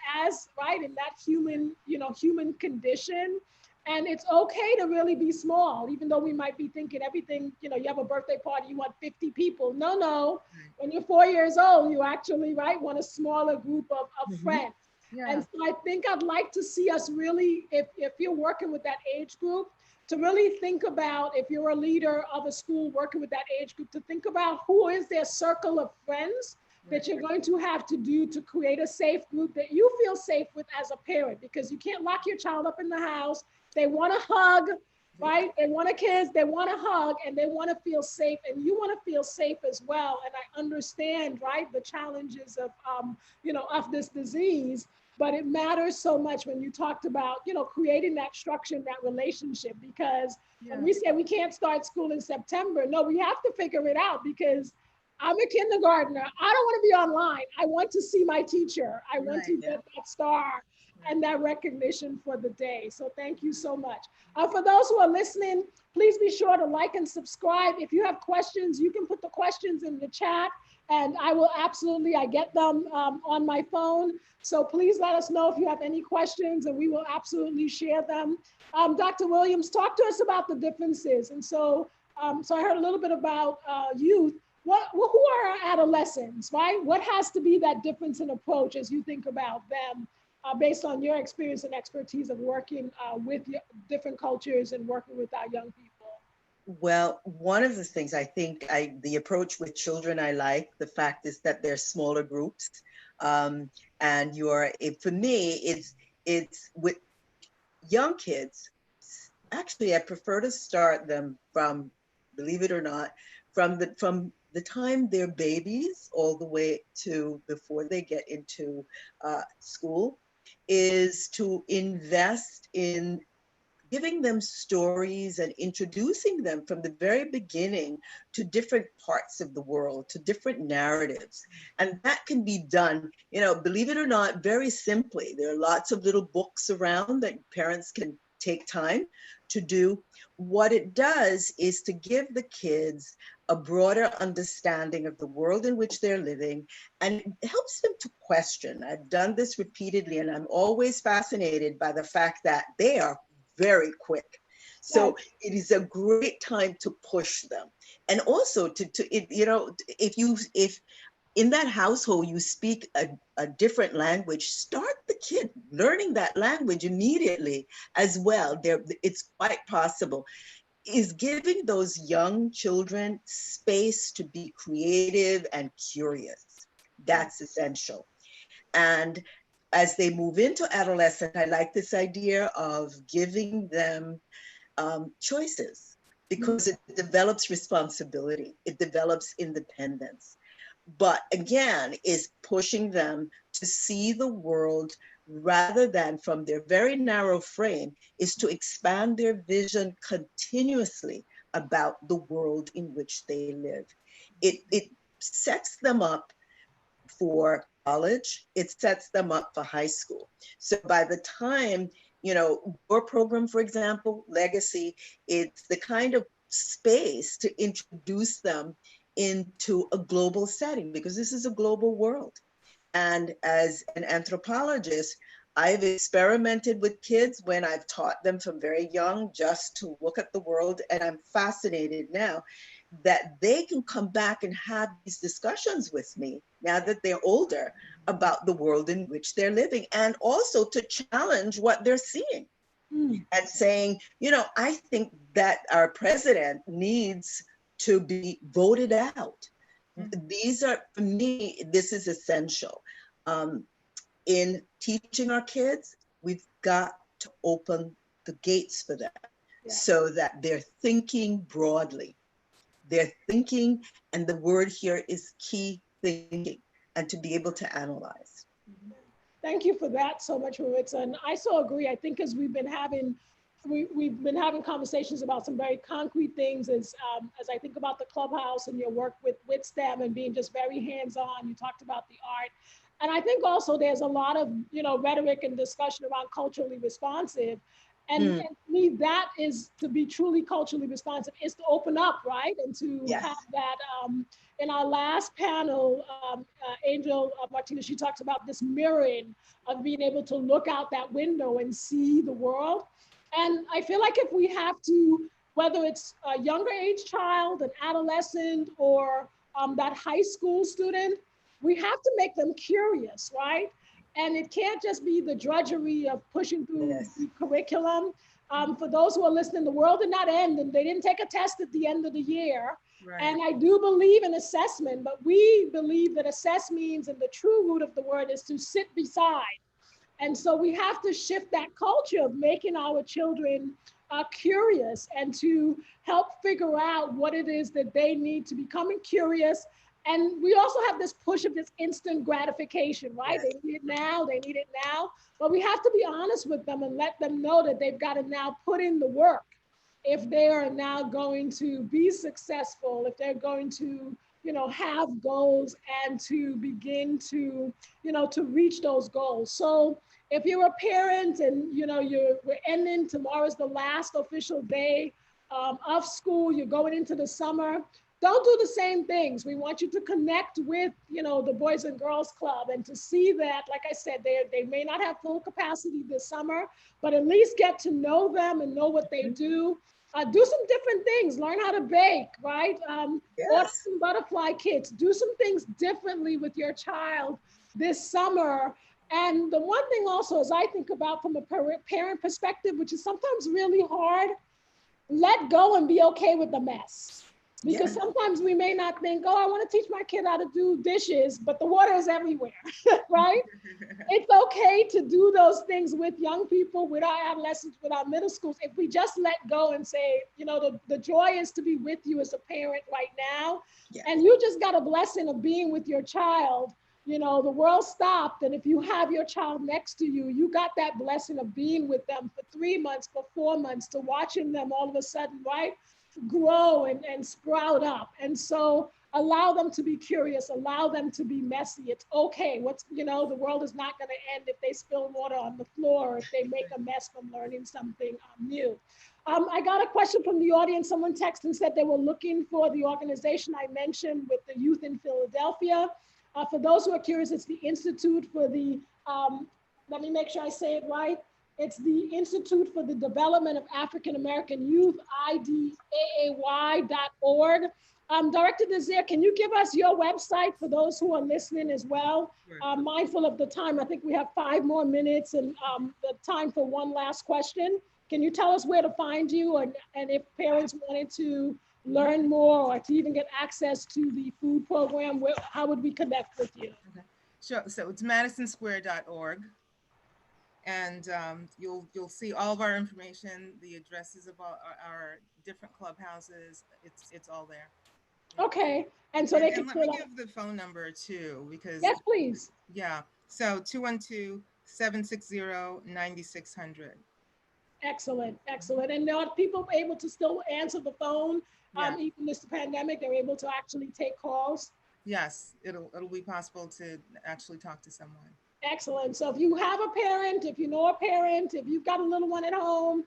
right, in that human condition. And it's okay to really be small, even though we might be thinking everything, you have a birthday party, you want 50 people. No. When you're 4 years old, you actually, right, want a smaller group of friends. Yeah. And so I think I'd like to see us really, if you're working with that age group, to really think about, if you're a leader of a school working with that age group, to think about who is their circle of friends that you're going to have to do to create a safe group that you feel safe with as a parent, because you can't lock your child up in the house. They want to hug, right? They want to kiss, they want to hug, and they want to feel safe, and you want to feel safe as well. And I understand, right, the challenges of, of this disease, but it matters so much when you talked about, creating that structure and that relationship, because when we say we can't start school in September, no, we have to figure it out, because I'm a kindergartner. I don't want to be online. I want to see my teacher. I want to get that star and that recognition for the day. So thank you so much. For those who are listening, please be sure to like and subscribe. If you have questions, you can put the questions in the chat, and I get them on my phone. So please let us know if you have any questions, and we will absolutely share them. Dr. Williams, talk to us about the differences. And so I heard a little bit about youth. Who are our adolescents, right? What has to be that difference in approach as you think about them, based on your experience and expertise of working with different cultures and working with our young people? Well, one of the things I think the approach with children I like, the fact is that they're smaller groups. Um, and for me, it's with young kids. Actually, I prefer to start them from, believe it or not, from the time they're babies all the way to before they get into school, is to invest in giving them stories and introducing them from the very beginning to different parts of the world, to different narratives. And that can be done, believe it or not, very simply. There are lots of little books around that parents can take time to do. What it does is to give the kids a broader understanding of the world in which they're living, and it helps them to question. I've done this repeatedly, and I'm always fascinated by the fact that they are very quick. So it is a great time to push them. And also if in that household you speak a different language, start the kid learning that language immediately as well. It's quite possible. Is giving those young children space to be creative and curious. That's essential. And as they move into adolescence, I like this idea of giving them choices, because it develops responsibility, it develops independence. But again, is pushing them to see the world rather than from their very narrow frame, is to expand their vision continuously about the world in which they live. It sets them up for college, it sets them up for high school. So by the time, your program, for example, Legacy, it's the kind of space to introduce them into a global setting, because this is a global world. And as an anthropologist, I've experimented with kids when I've taught them from very young just to look at the world. And I'm fascinated now that they can come back and have these discussions with me now that they're older about the world in which they're living, and also to challenge what they're seeing. And saying, I think that our president needs to be voted out. These are, for me, this is essential. In teaching our kids, we've got to open the gates for them, so that they're thinking broadly. They're thinking, and the word here is key thinking, and to be able to analyze. Thank you for that so much, Maritza. And I so agree. I think as we've been having conversations about some very concrete things, as I think about the clubhouse and your work with STEM and being just very hands-on. You talked about the art. And I think also there's a lot of, rhetoric and discussion around culturally responsive. And to me, that is, to be truly culturally responsive, is to open up, right? And to have that, in our last panel, Angel Martinez, she talks about this mirroring of being able to look out that window and see the world. And I feel like if we have to, whether it's a younger age child, an adolescent, or that high school student, we have to make them curious, right? And it can't just be the drudgery of pushing through the curriculum. For those who are listening, the world did not end, and they didn't take a test at the end of the year. Right. And I do believe in assessment, but we believe that assess means, and the true root of the word is to sit beside. And so we have to shift that culture of making our children curious, and to help figure out what it is that they need to becoming curious. And we also have this push of this instant gratification, right? They need it now, they need it now. But we have to be honest with them and let them know that they've got to now put in the work if they are now going to be successful, if they're going to, have goals and to begin to, to reach those goals. So if you're a parent and, we're ending, tomorrow's the last official day of school, you're going into the summer, don't do the same things. We want you to connect with, the Boys and Girls Club, and to see that, like I said, they may not have full capacity this summer, but at least get to know them and know what they do. Do some different things. Learn how to bake, right? Order some butterfly kits. Do some things differently with your child this summer. And the one thing also, as I think about from a parent perspective, which is sometimes really hard, let go and be okay with the mess. Because Yeah. sometimes we may not think, oh, I want to teach my kid how to do dishes, but the water is everywhere, right? It's okay to do those things with young people, with our adolescents, with our middle schools. If we just let go and say, you know, the joy is to be with you as a parent right now. Yeah. And you just got a blessing of being with your child. You know, the world stopped. And if you have your child next to you, you got that blessing of being with them for 3 months, for 4 months, to watching them all of a sudden, right, grow and sprout up. And so allow them to be curious, allow them to be messy. It's okay. You know, the world is not going to end if they spill water on the floor or if they make a mess from learning something new. I got a question from the audience. Someone texted and said they were looking for the organization I mentioned with the youth in Philadelphia. For those who are curious, it's the Institute for the, let me make sure I say it right. It's the Institute for the Development of African American Youth, IDAAY.org. Director Jazeera, can you give us your website for those who are listening as well? Sure. Mindful of the time, I think we have 5 more minutes and the time for one last question. Can you tell us where to find you and if parents wanted to learn more or to even get access to the food program, how would we connect with you? Okay. Sure. So it's madisonsquare.org. And you'll see all of our information, the addresses of all our different clubhouses. It's all there. Yeah. Okay, and so they can let me give the phone number too, because yes, please. yeah. So 212-760-9600. Excellent, excellent. And are people able to still answer the phone? Yeah. Even this pandemic, they're able to actually take calls. Yes, it'll be possible to actually talk to someone. Excellent. So if you have a parent, if you know a parent, if you've got a little one at home,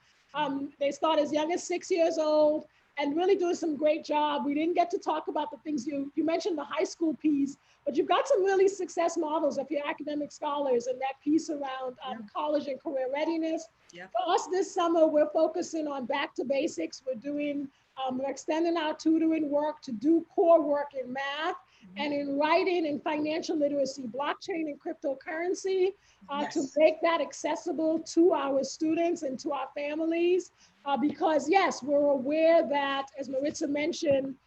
they start as young as 6 years old and really doing some great job. We didn't get to talk about the things you mentioned, the high school piece, but you've got some really success models of your academic scholars and that piece around college and career readiness. Yeah. For us this summer, we're focusing on back to basics. We're extending our tutoring work to do core work in math and in writing and financial literacy, blockchain and cryptocurrency, to make that accessible to our students and to our families. Because yes, we're aware that, as Maritza mentioned,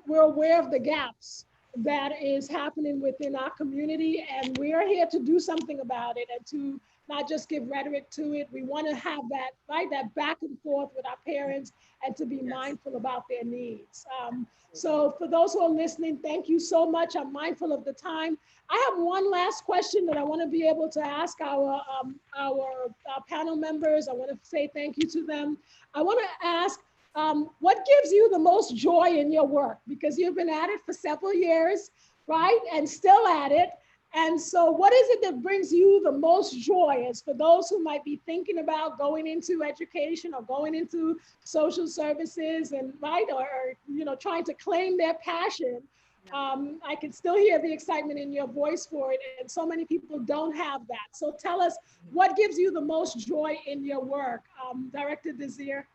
we're aware of the gaps that is happening within our community, and we're here to do something about it and to not just give rhetoric to it. We want to have that, right, that back and forth with our parents and to be mindful about their needs. So for those who are listening, thank you so much. I'm mindful of the time. I have one last question that I want to be able to ask our panel members. I want to say thank you to them. I want to ask, what gives you the most joy in your work? Because you've been at it for several years, right? And still at it. And so what is it that brings you the most joy? As for those who might be thinking about going into education or going into social services and right, or you know, trying to claim their passion, I can still hear the excitement in your voice for it. And so many people don't have that. So tell us, what gives you the most joy in your work? Director Jazeera.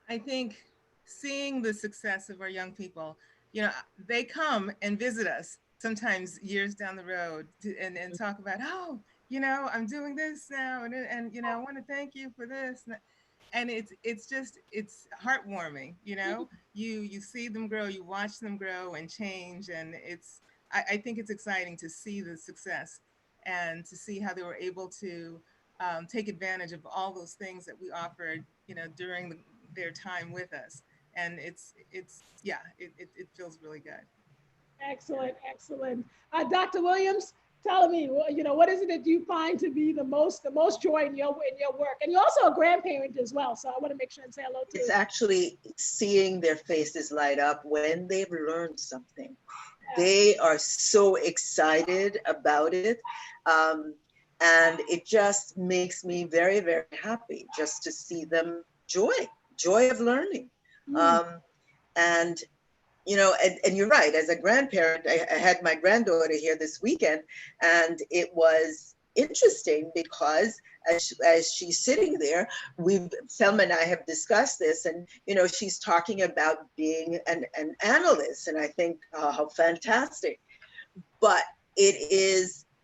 I think seeing the success of our young people, you know, they come and visit us sometimes years down the road and talk about, oh, you know, I'm doing this now. And you know, I want to thank you for this. And it's heartwarming, you know, you see them grow, you watch them grow and change. And I think it's exciting to see the success and to see how they were able to take advantage of all those things that we offered, you know, during their time with us. And it feels really good. Excellent, excellent. Dr. Williams, tell me, you know, what is it that you find to be the most joy in your work? And you're also a grandparent as well, so I want to make sure and say hello to you. It's actually seeing their faces light up when they've learned something. They are so excited about it. And it just makes me very, very happy just to see them joy of learning. And you know, and you're right, as a grandparent, I had my granddaughter here this weekend, and it was interesting because as she's sitting there, Selma and I have discussed this, and, you know, she's talking about being an analyst, and I think how fantastic, but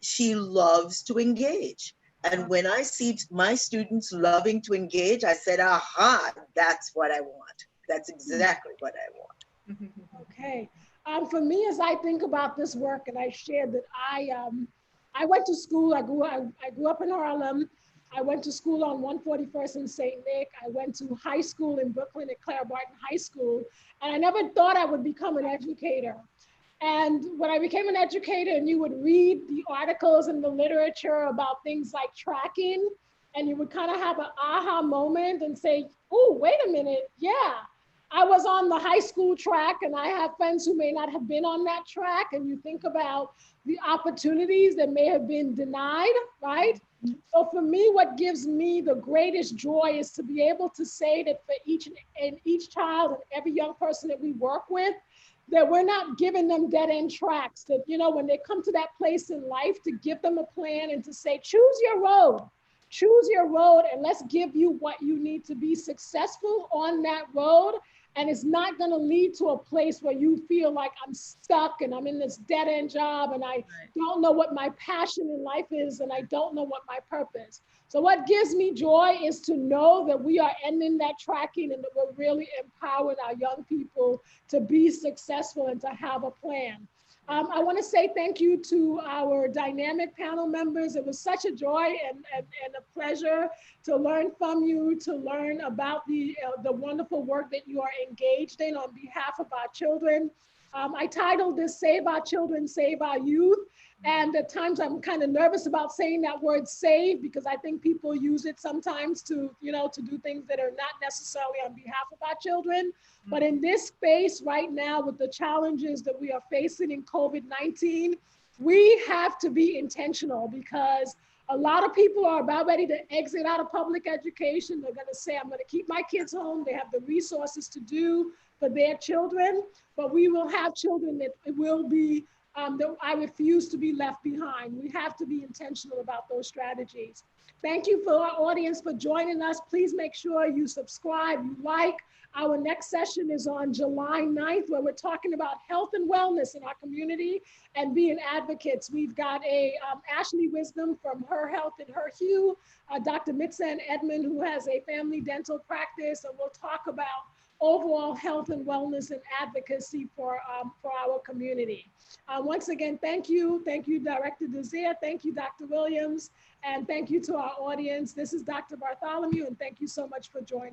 she loves to engage. And when I see my students loving to engage, I said, aha, that's what I want. That's exactly what I want. Okay. For me, as I think about this work, and I shared that I went to school. I grew up in Harlem. I went to school on 141st in St. Nick. I went to high school in Brooklyn at Clara Barton High School, and I never thought I would become an educator. And when I became an educator, and you would read the articles and the literature about things like tracking, and you would kind of have an aha moment and say, oh, wait a minute, yeah. I was on the high school track, and I have friends who may not have been on that track, and you think about the opportunities that may have been denied, right? So for me, what gives me the greatest joy is to be able to say that for each child and every young person that we work with, that we're not giving them dead end tracks, that, you know, when they come to that place in life, to give them a plan and to say, choose your road, and let's give you what you need to be successful on that road. And it's not going to lead to a place where you feel like I'm stuck and I'm in this dead end job and I don't know what my passion in life is and I don't know what my purpose. So what gives me joy is to know that we are ending that tracking and that we're really empowering our young people to be successful and to have a plan. I want to say thank you to our dynamic panel members. It was such a joy and a pleasure to learn from you, to learn about the wonderful work that you are engaged in on behalf of our children. I titled this Save Our Children, Save Our Youth. And at times I'm kind of nervous about saying that word save, because I think people use it sometimes to, you know, to do things that are not necessarily on behalf of our children. But in this space right now, with the challenges that we are facing in COVID-19, we have to be intentional, because a lot of people are about ready to exit out of public education. They're going to say, I'm going to keep my kids home. They have the resources to do for their children, but we will have children that will be that I refuse to be left behind. We have to be intentional about those strategies. Thank you for our audience for joining us. Please make sure you subscribe, you like. Our next session is on July 9th, where we're talking about health and wellness in our community and being advocates. We've got a Ashley Wisdom from Her Health and Her Hue, Dr. Mitzan Edmond, who has a family dental practice, and we'll talk about overall health and wellness and advocacy for our community. Once again, thank you. Thank you, Director Jazeera. Thank you, Dr. Williams. And thank you to our audience. This is Dr. Bartholomew, and thank you so much for joining.